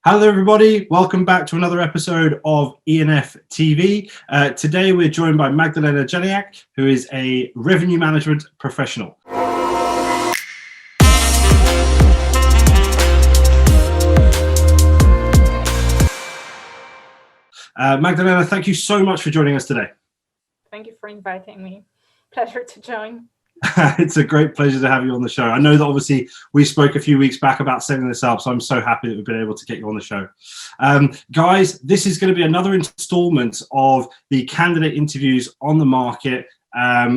Hello everybody, welcome back to another episode of E&Ftv. Today we're joined by Magdalena Janiak, who is a revenue management professional. Magdalena, thank you so much for joining us today. Thank you for inviting me. Pleasure to join. It's a great pleasure to have you on the show. I know that obviously we spoke a few weeks back about setting this up, so I'm so happy that we've been able to get you on the show. Guys, this is going to be another installment of the candidate interviews on the market,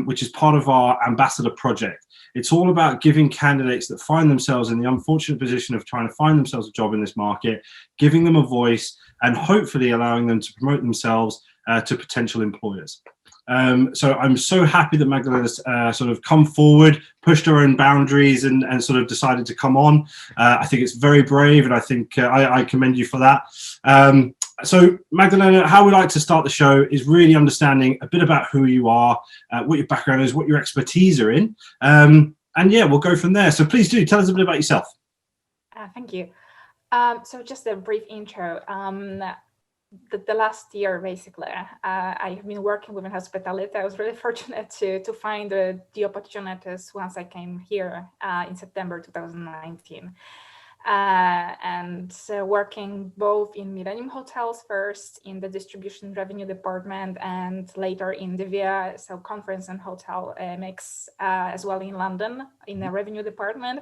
which is part of our ambassador project. It's all about giving candidates that find themselves in the unfortunate position of trying to find themselves a job in this market, giving them a voice, and hopefully allowing them to promote themselves to potential employers. So I'm so happy that Magdalena's sort of come forward, pushed her own boundaries, and sort of decided to come on. I think it's very brave, and I think I commend you for that. So Magdalena, how we like to start the show is really understanding a bit about who you are, what your background is, what your expertise are in, and yeah, we'll go from there. So please do tell us a bit about yourself. Thank you. So just a brief intro. The last year, basically, I have been working within hospitality. I was really fortunate to find the opportunities once I came here in September 2019. And working both in Millennium Hotels first in the distribution revenue department and later in the VIA, so conference and hotel mix as well in London in the revenue department.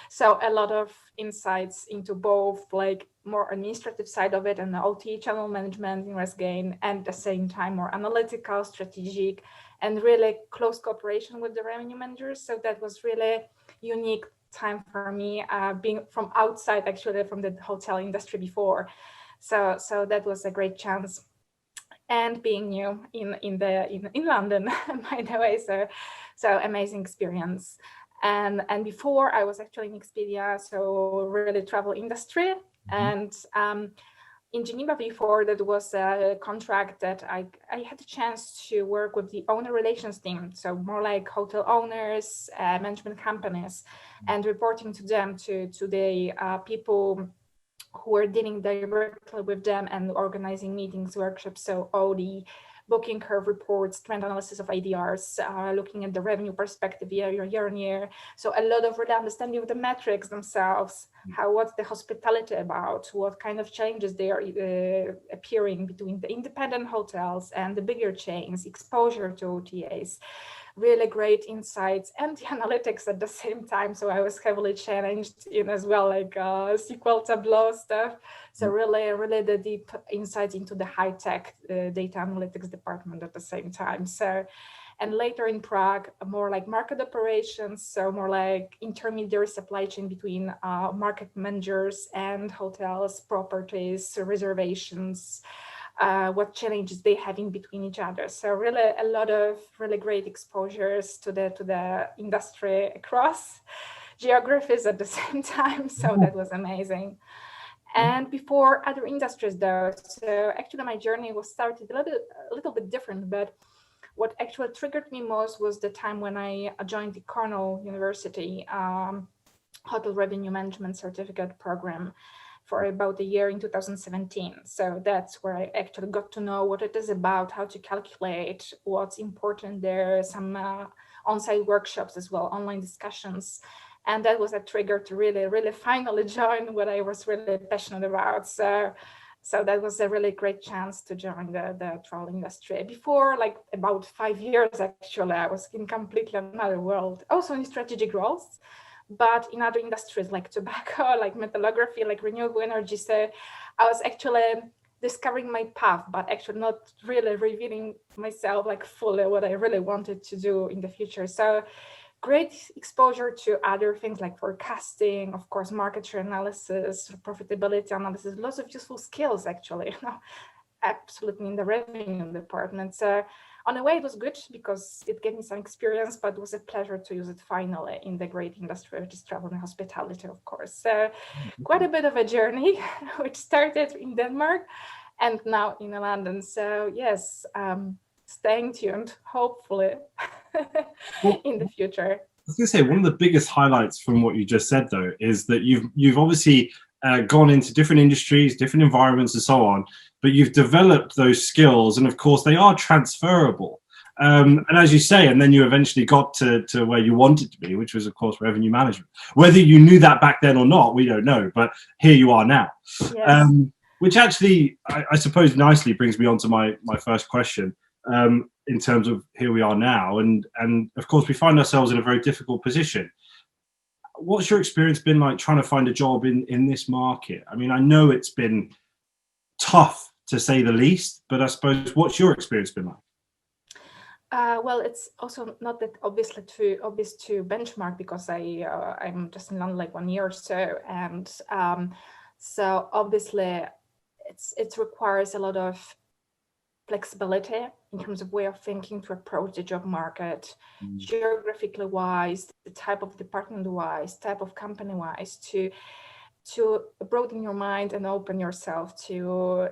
So a lot of insights into both like more administrative side of it and the OT channel management in risk gain, and at the same time more analytical, strategic, and really close cooperation with the revenue managers. So that was really unique time for me, being from outside, actually from the hotel industry before. So that was a great chance, and being new in London, by the way. So amazing experience. And before I was actually in Expedia, so really travel industry. And in Geneva before, that was a contract that I had the chance to work with the owner relations team. So more like hotel owners, management companies, and reporting to them, to the people who were dealing directly with them and organizing meetings, workshops. So all the booking curve reports, trend analysis of ADRs, looking at the revenue perspective year on year. So a lot of really understanding of the metrics themselves, what's the hospitality about, what kind of changes they are appearing between the independent hotels and the bigger chains, exposure to OTAs. Really great insights and the analytics at the same time. So I was heavily challenged in as well, like SQL Tableau stuff. So really the deep insights into the high-tech data analytics department at the same time. So, and later in Prague, more like market operations, so more like intermediary supply chain between market managers and hotels, properties, reservations, what challenges they have in between each other. So really a lot of really great exposures to the industry across geographies at the same time. So that was amazing. And before other industries though, so actually my journey was started a little bit different, but what actually triggered me most was the time when I joined the Cornell University Hotel Revenue Management Certificate program for about a year in 2017. So that's where I actually got to know what it is about, how to calculate, what's important there, some on-site workshops as well, online discussions. And that was a trigger to really finally join what I was really passionate about. So that was a really great chance to join the travel industry. Before, like about 5 years, actually, I was in completely another world, also in strategic roles, but in other industries like tobacco, like metallurgy, like renewable energy. So I was actually discovering my path, but actually not really revealing myself like fully what I really wanted to do in the future. So great exposure to other things like forecasting, of course, market share analysis, profitability analysis, lots of useful skills actually, absolutely in the revenue department. So on a way, it was good because it gave me some experience, but it was a pleasure to use it finally in the great industry, which is travel and hospitality, of course. So quite a bit of a journey, which started in Denmark and now in London. So yes, staying tuned, hopefully, in the future. I was going to say, one of the biggest highlights from what you just said, though, is that you've obviously gone into different industries, different environments, and so on. But you've developed those skills, and of course, they are transferable. And as you say, and then you eventually got to where you wanted to be, which was, of course, revenue management. Whether you knew that back then or not, we don't know. But here you are now. Yes. Which actually, I suppose, nicely brings me on to my first question. In terms of here we are now, and of course, we find ourselves in a very difficult position. What's your experience been like trying to find a job in this market? I mean, I know it's been tough to say the least, but I suppose what's your experience been like? Well, it's also not that obvious to benchmark, because I'm just in London like 1 year or so, and so obviously it requires a lot of flexibility in terms of way of thinking to approach the job market, geographically wise, the type of department wise, type of company wise, to broaden your mind and open yourself to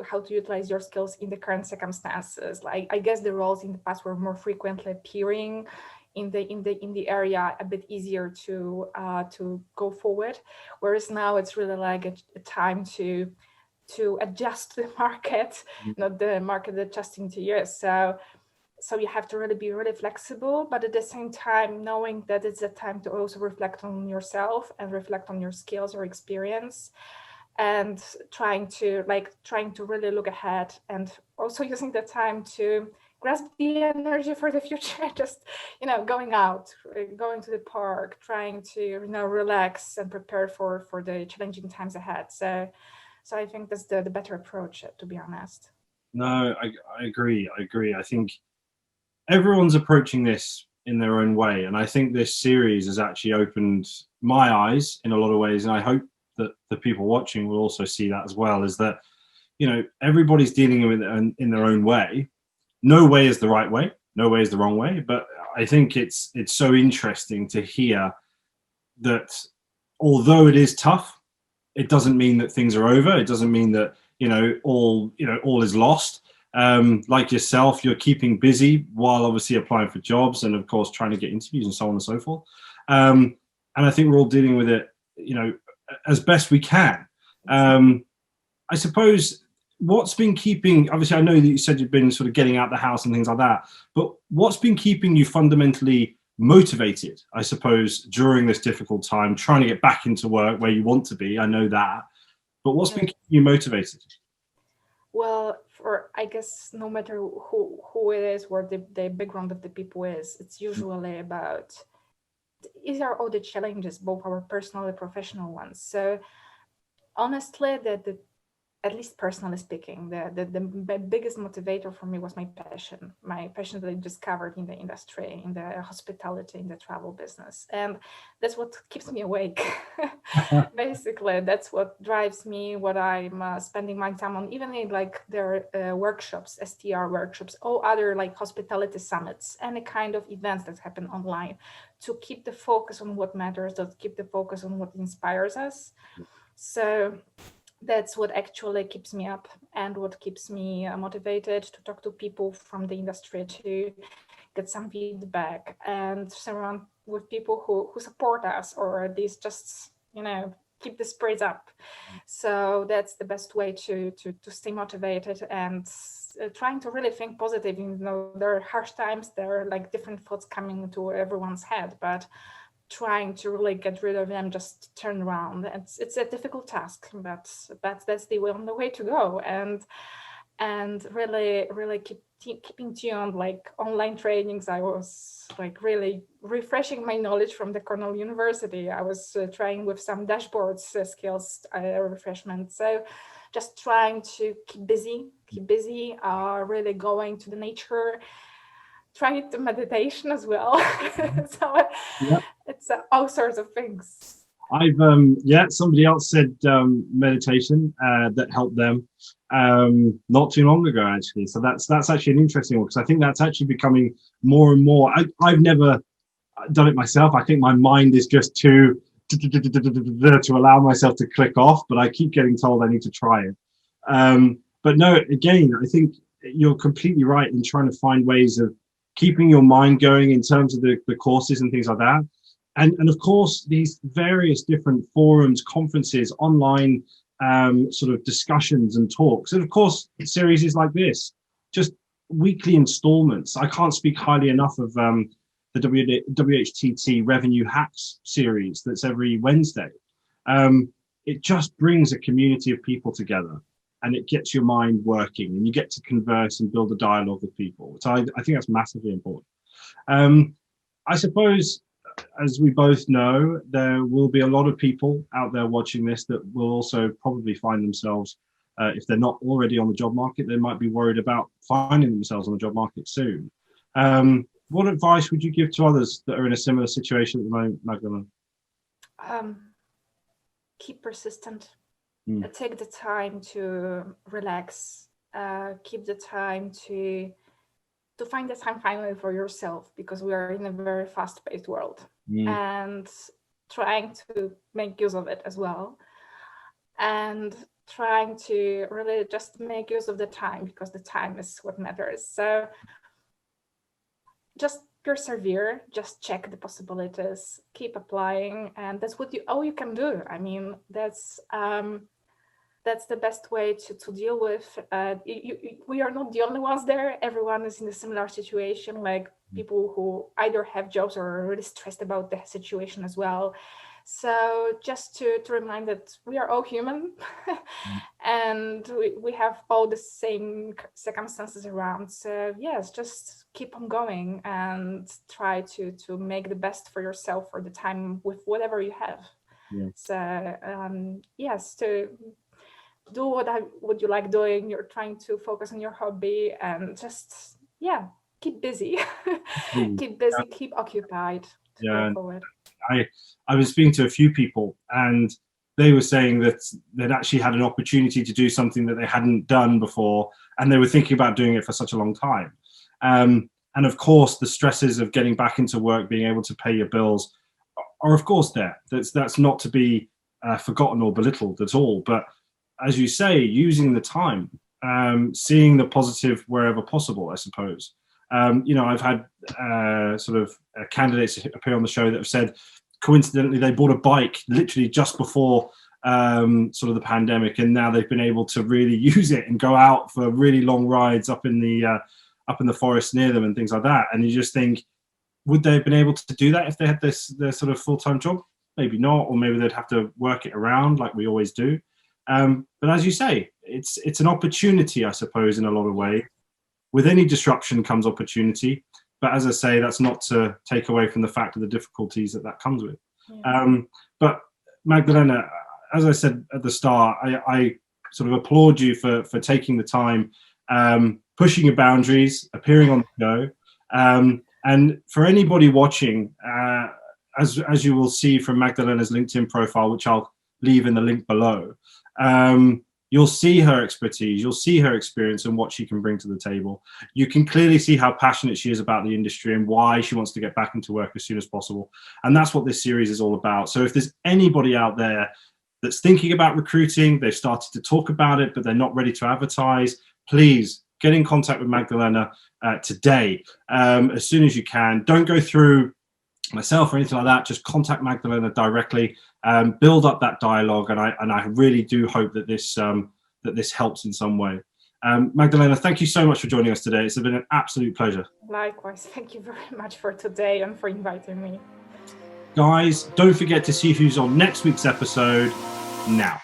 how to utilize your skills in the current circumstances. Like, I guess the roles in the past were more frequently appearing in the area, a bit easier to go forward, whereas now it's really like a time to adjust to the market, not the market adjusting to you. So you have to really be really flexible, but at the same time, knowing that it's a time to also reflect on yourself and reflect on your skills or experience, and trying to really look ahead, and also using the time to grasp the energy for the future. Just, going out, going to the park, trying to, relax and prepare for the challenging times ahead. So I think that's the better approach, to be honest. No, I agree. I think everyone's approaching this in their own way. And I think this series has actually opened my eyes in a lot of ways. And I hope that the people watching will also see that as well, is that, everybody's dealing with it in their own way. No way is the right way. No way is the wrong way. But I think it's so interesting to hear that although it is tough, it doesn't mean that things are over. It doesn't mean that, all is lost. Like yourself, you're keeping busy while obviously applying for jobs and, of course, trying to get interviews and so on and so forth. And I think we're all dealing with it, as best we can. I suppose what's been keeping, obviously, I know that you said you've been sort of getting out the house and things like that, but what's been keeping you fundamentally motivated, I suppose, during this difficult time, trying to get back into work where you want to be? I know that, but what's been keeping you motivated? Well, I guess no matter who it is, where the background of the people is, it's usually about, these are all the challenges, both our personal and professional ones. So honestly, at least personally speaking, the biggest motivator for me was my passion that I discovered in the industry, in the hospitality, in the travel business. And that's what keeps me awake. Basically, that's what drives me, what I'm spending my time on, even in like their workshops, STR workshops, all other like hospitality summits, any kind of events that happen online, to keep the focus on what matters, to keep the focus on what inspires us. So that's what actually keeps me up and what keeps me motivated to talk to people from the industry, to get some feedback and surround with people who support us, or at least just, keep the spirits up. So that's the best way to stay motivated, and trying to really think positive. There are harsh times, there are like different thoughts coming into everyone's head, but trying to really get rid of them, just turn around. It's a difficult task, but that's the only way to go, and really keeping tuned, like online trainings. I was like really refreshing my knowledge from the Cornell University. I was trying with some dashboards skills refreshment. So just trying to keep busy, really going to the nature, trying to meditation as well. So yeah. It's all sorts of things. I've somebody else said meditation that helped them not too long ago, actually. So that's actually an interesting one, because I think that's actually becoming more and more. I've never done it myself. I think my mind is just too to allow myself to click off, but I keep getting told I need to try it. But no, again, I think you're completely right in trying to find ways of keeping your mind going in terms of the courses and things like that. and of course, these various different forums, conferences, online sort of discussions and talks. And of course, series like this, just weekly installments. I can't speak highly enough of the WHTT Revenue Hacks series that's every Wednesday. It just brings a community of people together, and it gets your mind working, and you get to converse and build a dialogue with people. So I think that's massively important. I suppose, as we both know, there will be a lot of people out there watching this that will also probably find themselves, if they're not already on the job market, they might be worried about finding themselves on the job market soon. What advice would you give to others that are in a similar situation at the moment, Magdalena? Keep persistent. Take the time to relax. Keep the time to find the time finally for yourself, because we are in a very fast-paced world, and trying to make use of it as well, and trying to really just make use of the time, because the time is what matters. So just persevere, just check the possibilities, keep applying, and that's all you can do. I mean, that's the best way to deal with. We are not the only ones there. Everyone is in a similar situation, like people who either have jobs or are really stressed about the situation as well. So just to remind that we are all human and we have all the same circumstances around. So yes, just keep on going and try to make the best for yourself for the time with whatever you have. Yeah. So yes, to do what you like doing. You're trying to focus on your hobby and just keep busy. Keep busy, keep occupied to go forward. I was speaking to a few people, and they were saying that they'd actually had an opportunity to do something that they hadn't done before, and they were thinking about doing it for such a long time. And of course, the stresses of getting back into work, being able to pay your bills, are of course there. That's not to be forgotten or belittled at all. But as you say, using the time, seeing the positive wherever possible, I suppose. I've had sort of candidates appear on the show that have said, coincidentally, they bought a bike literally just before sort of the pandemic, and now they've been able to really use it and go out for really long rides up in the forest near them and things like that. And you just think, would they have been able to do that if they had their sort of full-time job? Maybe not, or maybe they'd have to work it around like we always do. But as you say, it's an opportunity, I suppose, in a lot of ways. With any disruption comes opportunity. But as I say, that's not to take away from the fact of the difficulties that comes with. Yeah. But Magdalena, as I said at the start, I sort of applaud you for taking the time, pushing your boundaries, appearing on the show. And for anybody watching, as you will see from Magdalena's LinkedIn profile, which I'll leave in the link below, you'll see her expertise, you'll see her experience and what she can bring to the table. You can clearly see how passionate she is about the industry and why she wants to get back into work as soon as possible. And that's what this series is all about. So if there's anybody out there that's thinking about recruiting, they've started to talk about it, but they're not ready to advertise, please get in contact with Magdalena today, as soon as you can. Don't go through myself or anything like that. Just contact Magdalena directly, build up that dialogue, and I really do hope that this helps in some way. Magdalena, thank you so much for joining us today. It's been an absolute pleasure. Likewise, thank you very much for today and for inviting me. Guys, don't forget to see who's on next week's episode now.